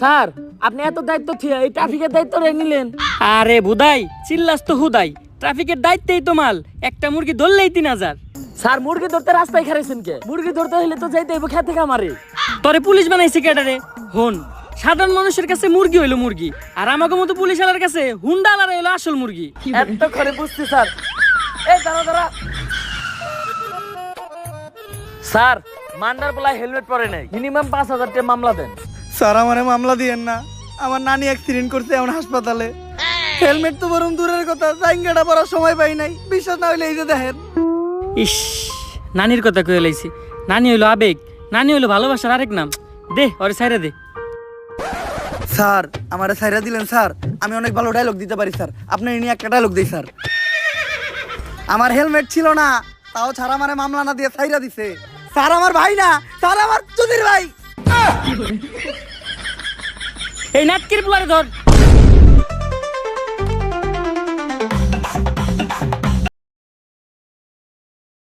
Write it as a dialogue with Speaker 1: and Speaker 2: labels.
Speaker 1: Sir আপনি এত দায়িত্ব থিয়া এই ট্রাফিকের দায়িত্ব রে নিলেন।
Speaker 2: আরে বুদাই চিল্লাস তো হুদাই, ট্রাফিকের দায়িত্বেই তো মাল, একটা মুরগি ধরলেই 3000।
Speaker 1: স্যার মুরগি ধরতে রাস্তায় খারাইছেন কে? মুরগি ধরতে হলে তো যাইতে হইব খেতে খামারে।
Speaker 2: তোরে পুলিশ বানাইছে কেডারে? হন, সাধারণ মানুষের কাছে মুরগি হইলো মুরগি, আর আমাকে মতো পুলিশ আলার কাছে হুন্ডা আলার হইলো আসল মুরগি।
Speaker 1: এত করে বুঝছি স্যার। এই দাঁড়া স্যার, মান্ডার বলায় হেলমেট পরে নাই, মিনিমাম 5000 টাকা মামলা দেন।
Speaker 3: স্যার আমারে মামলা দিয়েন না, আমার নানি অ্যাক্সিডেন্ট করছে এখন হাসপাতালে। হেলমেট তো বরং দূরের কথা, জাইঙ্গাটা পরার সময় পাই নাই। বিশ্বাস না হইলে এই যে দেখেন।
Speaker 2: ইস, নানির কথা কয়ে লাইছি। নানি হইলো আবেগ, নানি হইলো ভালোবাসার আরেক নাম। দে ওরে ছাইরা দে।
Speaker 3: স্যার আমারে ছাইরা দিলেন স্যার, আমি অনেক ভালো ডায়লগ দিতে পারি স্যার, আপনি নিয়ে একটা ডায়লগ দিই স্যার। আমার হেলমেট ছিল না, তাও ছাড়া আমারে মামলা না দিয়ে ছাইরা দিছে। স্যার আমার ভাই না, স্যার আমার চুদির ভাই।
Speaker 2: এই নাটকির পুলারে ধর।